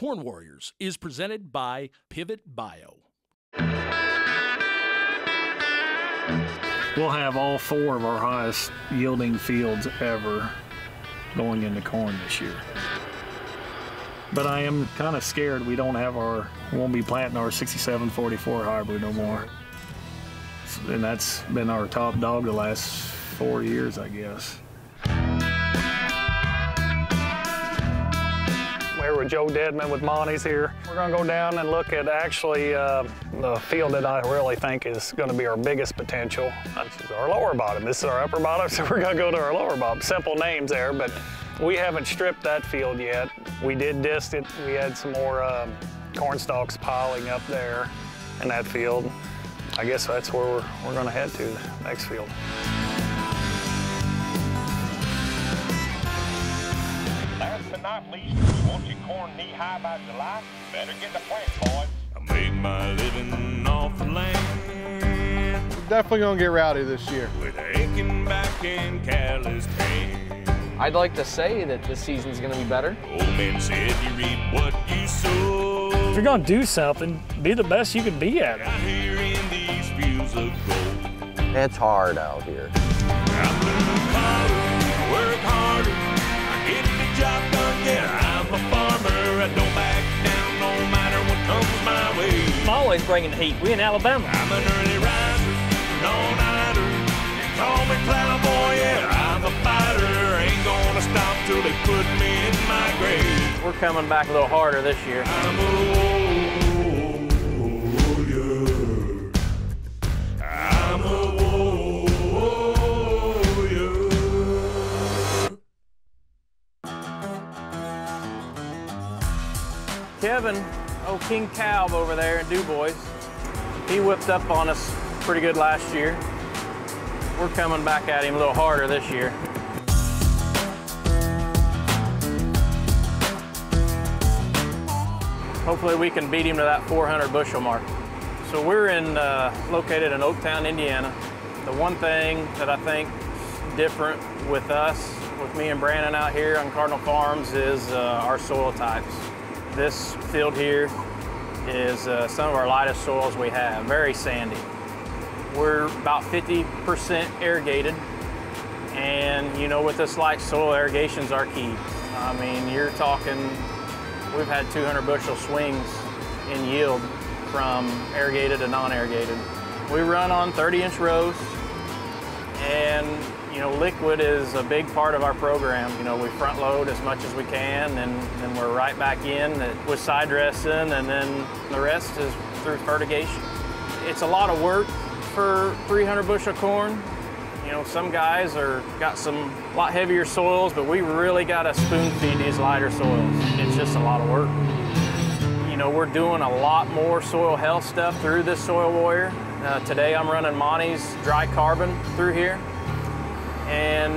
Corn Warriors is presented by Pivot Bio. We'll have all 4 of our highest yielding fields ever going into corn this year. But I am kind of scared we won't be planting our 6744 hybrid no more. And that's been our top dog the last 4 years, I guess. We're with Joe Dedman with Monty's here. We're gonna go down and look at actually the field that I really think is gonna be our biggest potential. This is our lower bottom. This is our upper bottom, so we're gonna go to our lower bottom. Simple names there, but we haven't stripped that field yet. We did disc it. We had some more corn stalks piling up there in that field. I guess that's where we're gonna head to, the next field. Last but not least, if you want your corn knee-high by July, better get the plant, boys. I make my living off the land. We're definitely gonna get rowdy this year. With aching back and callous pain. I'd like to say that this season's gonna be better. Old men said you reap what you sow. If you're gonna do something, be the best you can be at it. Out here in these fields of gold. It's hard out here. I move harder, work harder. I get the job done, yeah, I'm a farmer. I don't back down no matter what comes my way. I'm always bringing the heat. We in Alabama. I'm an early riser, an all-nighter. Call me plowboy, yeah, I'm a fighter. Ain't gonna stop till they put me in my grave. We're coming back a little harder this year. I'm a warrior. I'm a warrior. Kevin, King Kalb over there in DuBois, he whipped up on us pretty good last year. We're coming back at him a little harder this year. Hopefully we can beat him to that 400 bushel mark. So we're located in Oaktown, Indiana. The one thing that I think is different with us, with me and Brandon out here on Cardinal Farms, is our soil types. This field here is some of our lightest soils we have, very sandy. We're about 50% irrigated, and you know, with this light soil, irrigation's our key. I mean, you're talking, we've had 200 bushel swings in yield from irrigated to non-irrigated. We run on 30-inch rows, and you know, liquid is a big part of our program. You know, we front load as much as we can, and then we're right back in with side dressing, and then the rest is through fertigation. It's a lot of work for 300 bushel corn. You know, some guys got some lot heavier soils, but we really got to spoon feed these lighter soils. It's just a lot of work. You know, we're doing a lot more soil health stuff through this Soil Warrior. Today I'm running Monty's dry carbon through here, and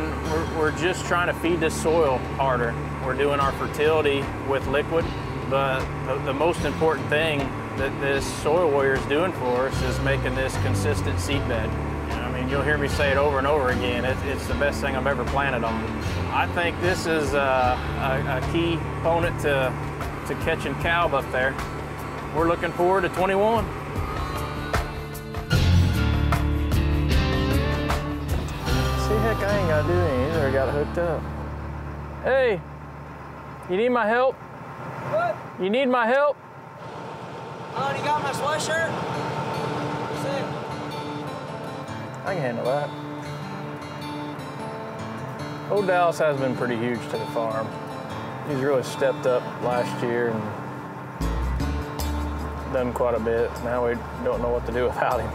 we're just trying to feed this soil harder. We're doing our fertility with liquid, but the most important thing that this Soil Warrior is doing for us is making this consistent seed bed. I mean, you'll hear me say it over and over again. It's the best thing I've ever planted on. I think this is a key component to catching Kalb up there. We're looking forward to 21. See, heck, I ain't gotta do anything either. I got it hooked up. Hey, you need my help? What? You need my help? Oh, you got my sweatshirt? Sick. I can handle that. Old Dallas has been pretty huge to the farm. He's really stepped up last year and done quite a bit. Now we don't know what to do without him.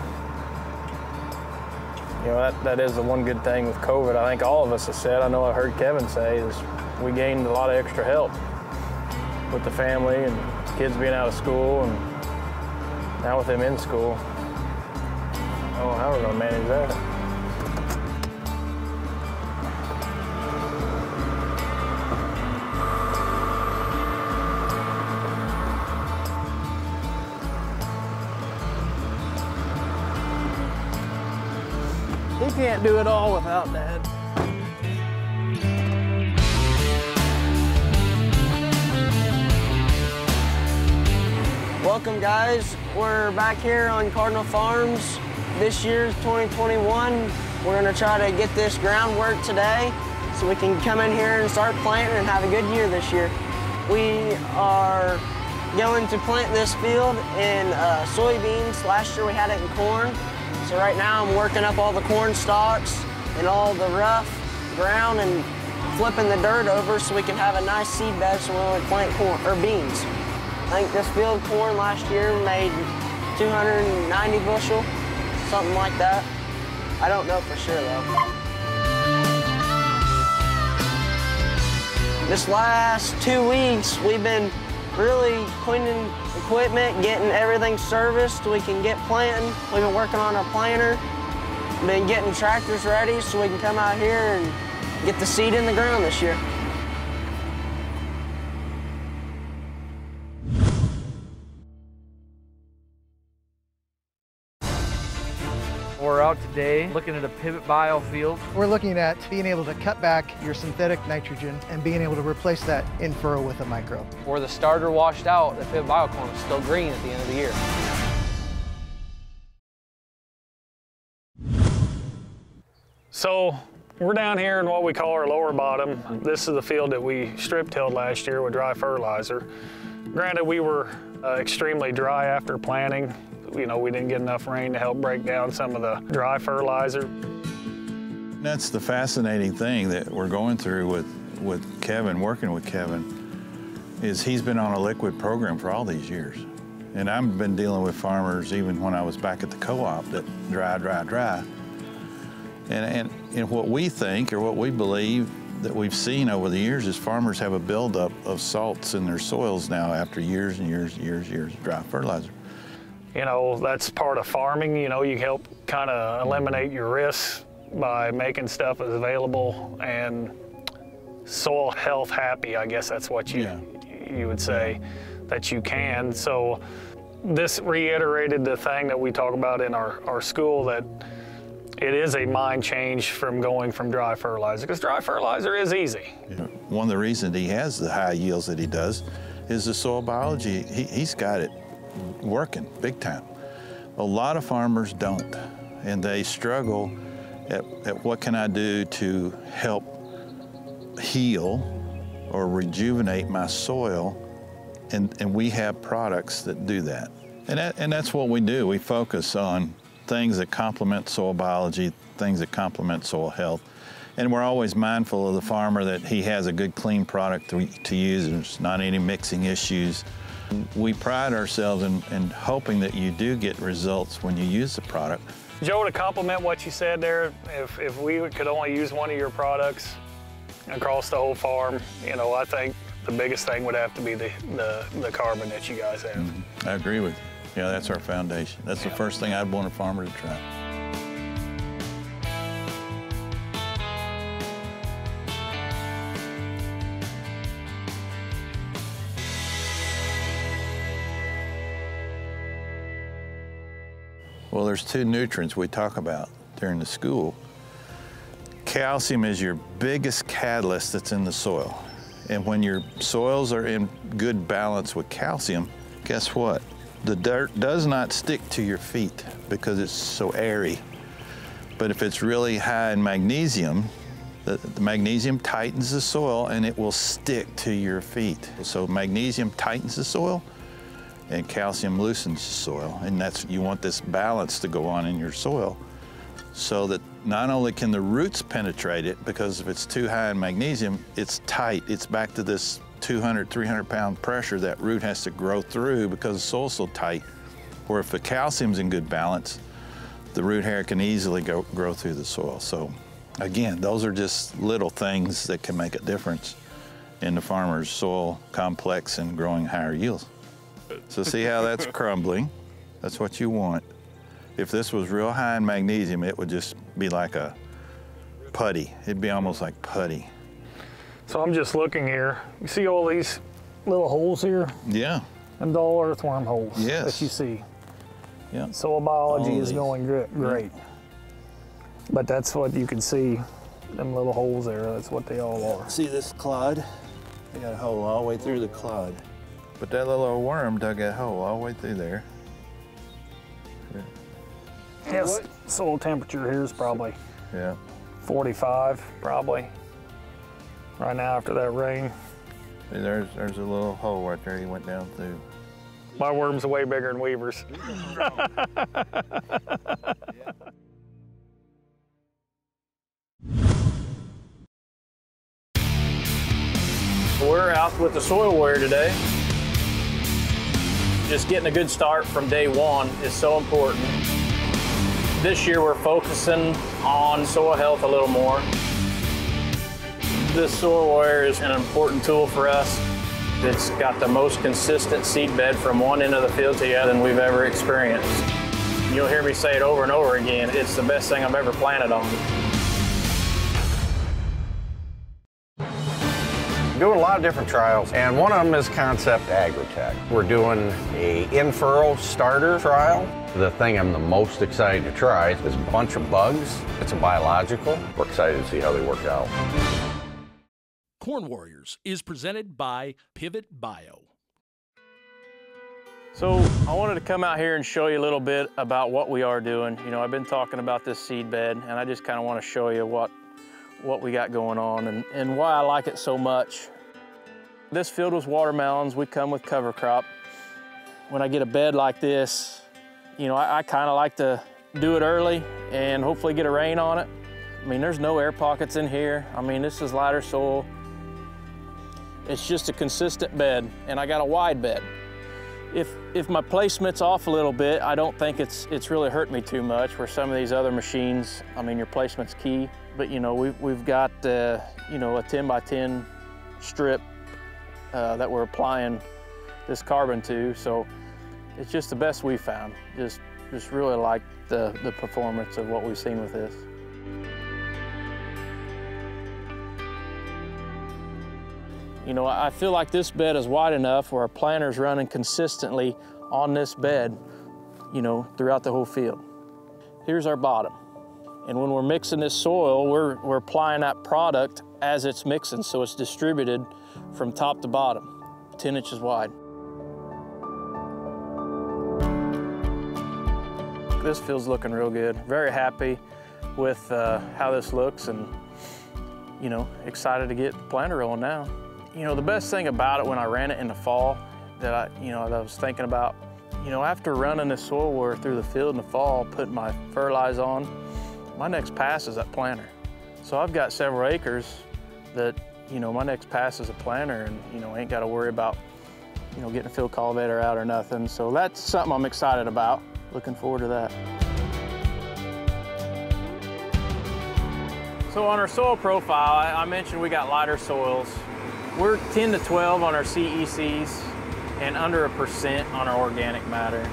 You know, that is the one good thing with COVID. I think all of us have said, I know I heard Kevin say, is we gained a lot of extra help with the family and kids being out of school, and now with them in school. I don't know how we're gonna manage that. He can't do it all without Dad. Welcome guys, we're back here on Cardinal Farms. This year's 2021. We're gonna try to get this groundwork today so we can come in here and start planting and have a good year this year. We are going to plant this field in soybeans. Last year we had it in corn. So right now I'm working up all the corn stalks and all the rough ground and flipping the dirt over so we can have a nice seed bed so when we plant corn or beans. I think this field of corn last year made 290 bushel, something like that. I don't know for sure though. This last 2 weeks, we've been really cleaning equipment, getting everything serviced so we can get planting. We've been working on our planter, been getting tractors ready so we can come out here and get the seed in the ground this year. We're out today looking at a pivot biofield. We're looking at being able to cut back your synthetic nitrogen and being able to replace that in furrow with a microbe. Where the starter washed out, the pivot biocorn is still green at the end of the year. So we're down here in what we call our lower bottom. This is the field that we strip-tilled last year with dry fertilizer. Granted, we were extremely dry after planting. You know, we didn't get enough rain to help break down some of the dry fertilizer. That's the fascinating thing that we're going through with Kevin, working with Kevin, is he's been on a liquid program for all these years. And I've been dealing with farmers even when I was back at the co-op that dry. And what we think or what we believe that we've seen over the years is farmers have a buildup of salts in their soils now after years and years of dry fertilizer. You know, that's part of farming. You know, you help kind of eliminate your risks by making stuff as available and soil health happy. I guess that's what you would say that you can. So this reiterated the thing that we talk about in our school, that it is a mind change from going from dry fertilizer, because dry fertilizer is easy. Yeah. One of the reasons he has the high yields that he does is the soil biology. He's got it working big time. A lot of farmers don't, and they struggle at what can I do to help heal or rejuvenate my soil, and we have products that do that. And that's what we do. We focus on things that complement soil biology, things that complement soil health. And we're always mindful of the farmer that he has a good, clean product to use, and there's not any mixing issues. We pride ourselves in hoping that you do get results when you use the product. Joe, to complement what you said there, if we could only use one of your products across the whole farm, you know, I think the biggest thing would have to be the carbon that you guys have. Mm-hmm. I agree with you. Yeah, that's our foundation. That's the first thing I'd want a farmer to try. Well, there's two nutrients we talk about during the school. Calcium is your biggest catalyst that's in the soil. And when your soils are in good balance with calcium, guess what? The dirt does not stick to your feet because it's so airy. But if it's really high in magnesium, the magnesium tightens the soil and it will stick to your feet. So magnesium tightens the soil, and calcium loosens the soil, and you want this balance to go on in your soil so that not only can the roots penetrate it, because if it's too high in magnesium, it's tight. It's back to this 200, 300 pound pressure that root has to grow through because the soil's so tight. Or if the calcium's in good balance, the root hair can easily grow through the soil. So again, those are just little things that can make a difference in the farmer's soil complex and growing higher yields. So see how that's crumbling? That's what you want. If this was real high in magnesium, it would just be like a putty. It'd be almost like putty. So I'm just looking here. You see all these little holes here? Yeah. And all earthworm holes Yes. that you see. Yeah. Soil biology is these. going great. But that's what you can see, them little holes there. That's what they all are. See this clod? They got a hole all the way through the clod. But that little old worm dug that hole all the way through there. Yes, soil temperature here is probably 45, probably. Right now after that rain. See, there's a little hole right there he went down through. My worms are way bigger than Weaver's. We're out with the Soil Warrior today. Just getting a good start from day one is so important. This year we're focusing on soil health a little more. This Soil Warrior is an important tool for us. It's got the most consistent seed bed from one end of the field to the other than we've ever experienced. You'll hear me say it over and over again. It's the best thing I've ever planted on. Doing a lot of different trials, and one of them is Concept Agritech. We're doing a in-furrow starter trial. The thing I'm the most excited to try is a bunch of bugs. It's a biological. We're excited to see how they work out. Corn Warriors is presented by Pivot Bio. So I wanted to come out here and show you a little bit about what we are doing. You know, I've been talking about this seed bed, and I just kind of want to show you what we got going on and why I like it so much. This field was watermelons. We come with cover crop. When I get a bed like this, you know, I kind of like to do it early and hopefully get a rain on it. I mean, there's no air pockets in here. I mean, this is lighter soil. It's just a consistent bed, and I got a wide bed. If my placement's off a little bit, I don't think it's really hurt me too much, where some of these other machines, I mean, your placement's key. But you know, we've got you know, a 10 by 10 strip that we're applying this carbon to, so it's just the best we found. Just really like the performance of what we've seen with this. You know, I feel like this bed is wide enough where our planter's running consistently on this bed, you know, throughout the whole field. Here's our bottom. And when we're mixing this soil, we're applying that product as it's mixing, so it's distributed from top to bottom, 10 inches wide. This field's looking real good. Very happy with how this looks, and you know, excited to get the planter rolling now. You know, the best thing about it when I ran it in the fall that I was thinking about, you know, after running this Soil Warrior through the field in the fall, putting my fertilizer on, my next pass is that planter. So I've got several acres that, you know, my next pass is a planter, and, you know, ain't got to worry about, you know, getting a field cultivator out or nothing. So that's something I'm excited about. Looking forward to that. So on our soil profile, I mentioned we got lighter soils. We're 10 to 12 on our CECs and under 1% on our organic matter.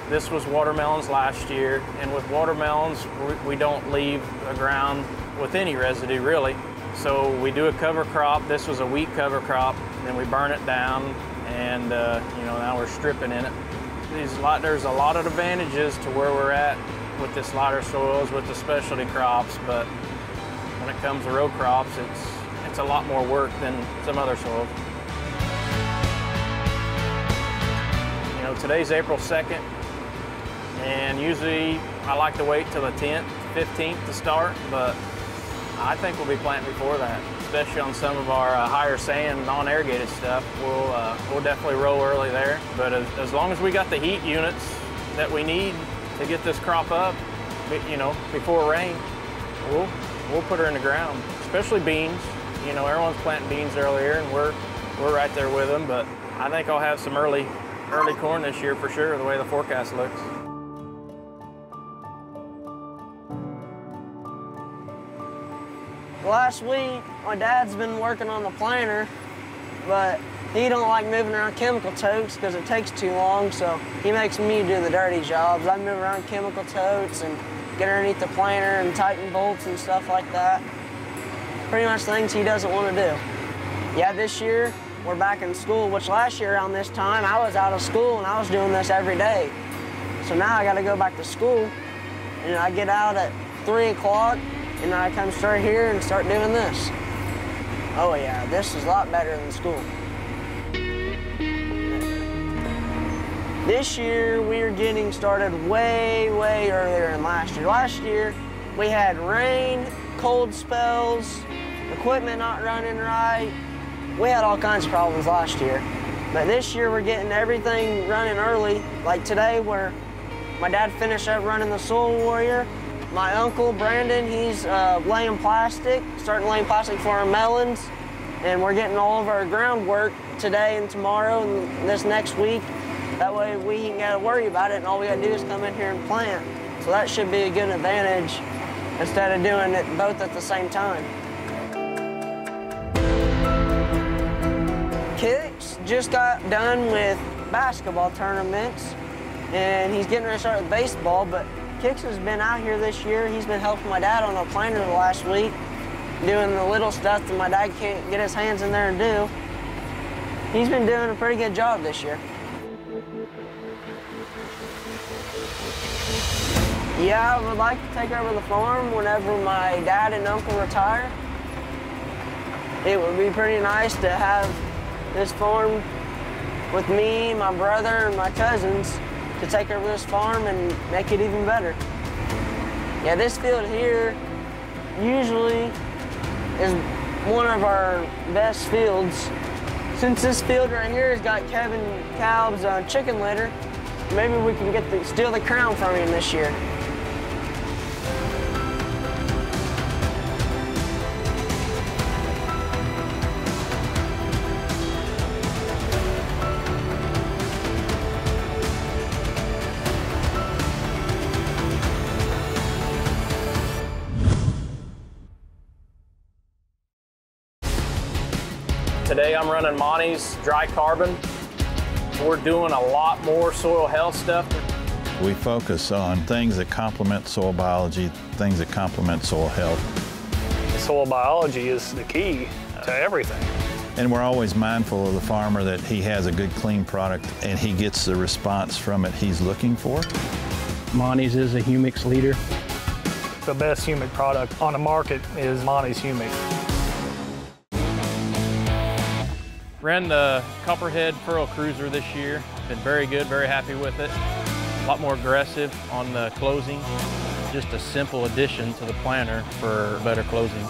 This was watermelons last year, and with watermelons, we don't leave the ground with any residue, really. So we do a cover crop. This was a wheat cover crop, then we burn it down, and you know, now we're stripping in it. There's a lot of advantages to where we're at with this lighter soils, with the specialty crops, but when it comes to row crops, it's a lot more work than some other soils. You know, today's April 2nd, and usually I like to wait till the 10th, 15th to start, but I think we'll be planting before that, especially on some of our higher sand, non-irrigated stuff. We'll definitely row early there, but as long as we got the heat units that we need to get this crop up, you know, before rain, we'll put her in the ground, especially beans. You know, everyone's planting beans earlier, and we're right there with them, but I think I'll have some early corn this year for sure, the way the forecast looks. Last week, my dad's been working on the planter, but he don't like moving around chemical totes because it takes too long, so he makes me do the dirty jobs. I move around chemical totes and get underneath the planter and tighten bolts and stuff like that. Pretty much things he doesn't want to do. Yeah, this year, we're back in school, which last year around this time, I was out of school and I was doing this every day. So now I got to go back to school, and I get out at 3 o'clock, and I come straight here and start doing this. Oh yeah, this is a lot better than school. This year, we are getting started way, way earlier than last year. Last year, we had rain, cold spells, equipment not running right. We had all kinds of problems last year. But this year, we're getting everything running early. Like today, where my dad finished up running the Soil Warrior. My uncle, Brandon, he's laying plastic, starting laying plastic for our melons. And we're getting all of our groundwork today and tomorrow and this next week. That way we ain't gotta worry about it, and all we gotta do is come in here and plant. So that should be a good advantage instead of doing it both at the same time. Kix just got done with basketball tournaments, and he's getting ready to start with baseball, but Kix has been out here this year. He's been helping my dad on a planter the last week, doing the little stuff that my dad can't get his hands in there and do. He's been doing a pretty good job this year. Yeah, I would like to take over the farm whenever my dad and uncle retire. It would be pretty nice to have this farm with me, my brother, and my cousins to take over this farm and make it even better. Yeah, this field here usually is one of our best fields. Since this field right here has got Kevin Kalb's chicken litter, maybe we can steal the crown from him this year. Today I'm running Monty's dry carbon. We're doing a lot more soil health stuff. We focus on things that complement soil biology, things that complement soil health. Soil biology is the key to everything. And we're always mindful of the farmer that he has a good, clean product and he gets the response from it he's looking for. Monty's is a humics leader. The best humic product on the market is Monty's humic. Ran the Copperhead Furrow Cruiser this year. Been very good, very happy with it. A lot more aggressive on the closing. Just a simple addition to the planter for better closing.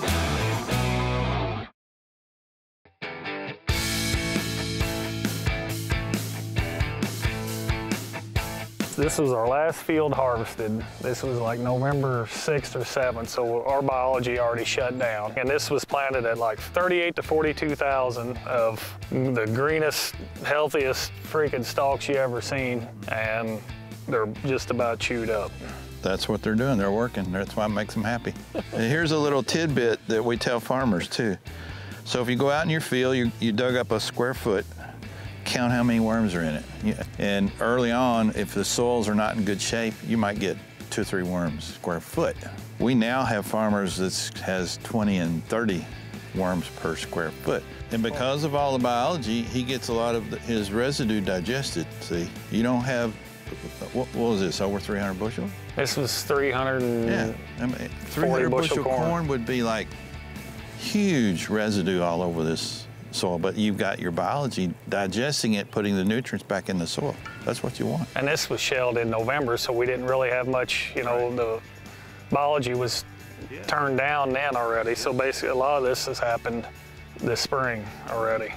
This was our last field harvested. This was like November 6th or 7th, so our biology already shut down. And this was planted at like 38 to 42,000 of the greenest, healthiest freaking stalks you ever seen, and they're just about chewed up. That's what they're doing, they're working. That's why it makes them happy. And here's a little tidbit that we tell farmers too. So if you go out in your field, you dug up a square foot, count how many worms are in it. And early on, if the soils are not in good shape, you might get 2 or 3 worms square foot. We now have farmers that has 20 and 30 worms per square foot. And because of all the biology, he gets a lot of his residue digested. See, you don't have, what was this, over 300 bushel? This was 340 yeah, I mean, 300 bushel corn would be like huge residue all over this soil, but you've got your biology digesting it, putting the nutrients back in the soil. That's what you want. And this was shelled in November, so we didn't really have much, you know, the biology was turned down then already. So basically a lot of this has happened this spring already.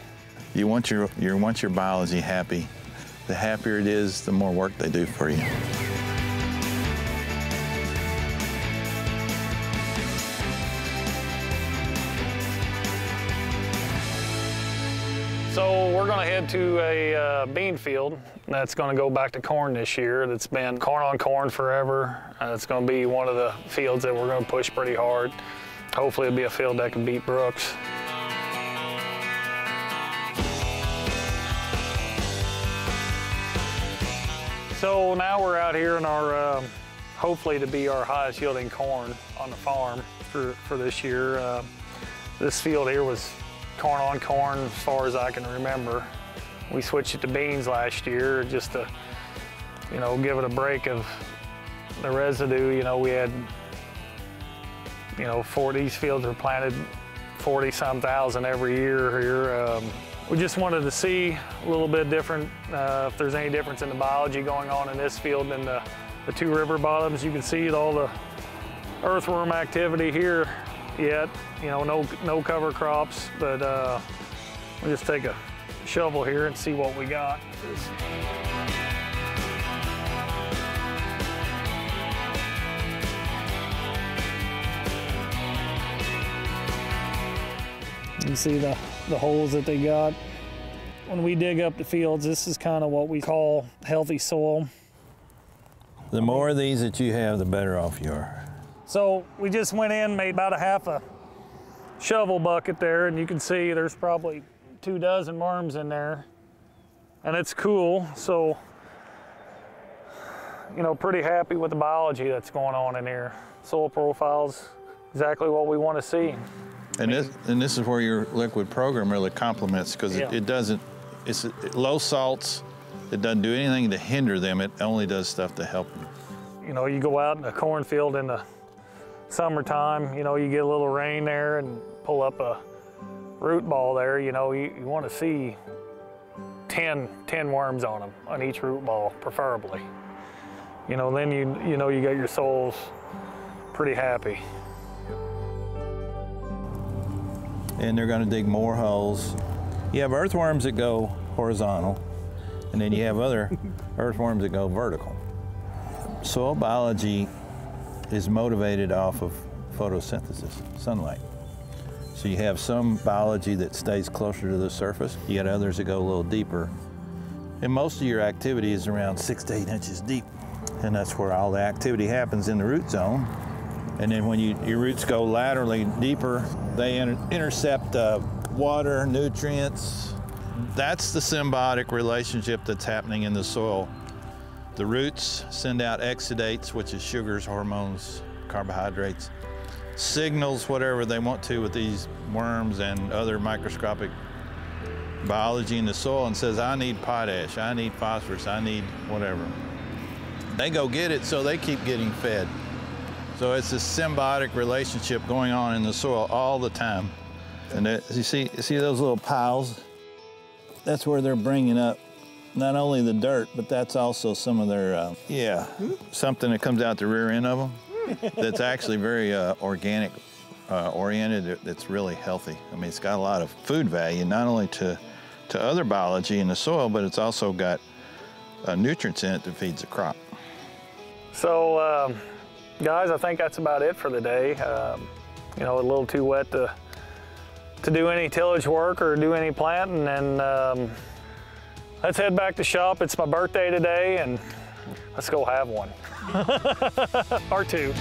You want your biology happy. The happier it is, the more work they do for you. So we're gonna head to a bean field that's gonna go back to corn this year. That's been corn on corn forever. It's gonna be one of the fields that we're gonna push pretty hard. Hopefully it'll be a field that can beat Brooks. So now we're out here in our, hopefully to be our highest yielding corn on the farm for this year. This field here was corn on corn as far as I can remember. We switched it to beans last year just to, you know, give it a break of the residue. You know, we had, you know, these fields were planted 40-some thousand every year here. We just wanted to see a little bit different, if there's any difference in the biology going on in this field than the two river bottoms. You can see all the earthworm activity here yet. You know, no cover crops, but we'll just take a shovel here and see what we got. You see the holes that they got. When we dig up the fields, this is kind of what we call healthy soil. The more of these that you have, the better off you are. So we just went in, made about a half a shovel bucket there, and you can see there's probably 24 worms in there. And it's cool, so, you know, pretty happy with the biology that's going on in here. Soil profile's exactly what we want to see. And this is where your liquid program really complements, because it's low salts, it doesn't do anything to hinder them, it only does stuff to help them. You know, you go out in a cornfield in the summertime, you know, you get a little rain there and pull up a root ball there, you know, you want to see 10 worms on them, on each root ball, preferably. You know, then you know you got your soils pretty happy. And they're going to dig more holes. You have earthworms that go horizontal, and then you have other earthworms that go vertical. Soil biology is motivated off of photosynthesis, sunlight. So you have some biology that stays closer to the surface. You got others that go a little deeper. And most of your activity is around 6 to 8 inches deep. And that's where all the activity happens in the root zone. And then when your roots go laterally deeper, they intercept water, nutrients. That's the symbiotic relationship that's happening in the soil. The roots send out exudates, which is sugars, hormones, carbohydrates, signals whatever they want to with these worms and other microscopic biology in the soil, and says, I need potash, I need phosphorus, I need whatever. They go get it, so they keep getting fed. So it's this symbiotic relationship going on in the soil all the time. And you see those little piles? That's where they're bringing up not only the dirt, but that's also some of their, something that comes out the rear end of them that's actually very organic oriented, that's really healthy. I mean, it's got a lot of food value, not only to other biology in the soil, but it's also got nutrients in it that feeds the crop. So, guys, I think that's about it for the day. You know, a little too wet to do any tillage work or do any planting, and let's head back to shop. It's my birthday today, and let's go have one. Or two.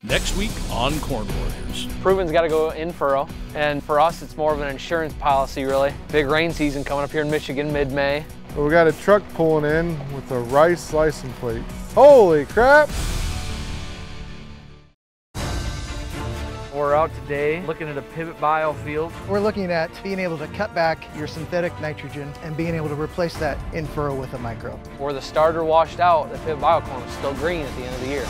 Next week on Corn Warriors. Proven's got to go in furrow, and for us it's more of an insurance policy really. Big rain season coming up here in Michigan mid-May. We got a truck pulling in with a rice license plate. Holy crap! We're out today looking at a pivot biofield. We're looking at being able to cut back your synthetic nitrogen and being able to replace that in furrow with a micro. Where the starter washed out, the pivot biocorn is still green at the end of the year.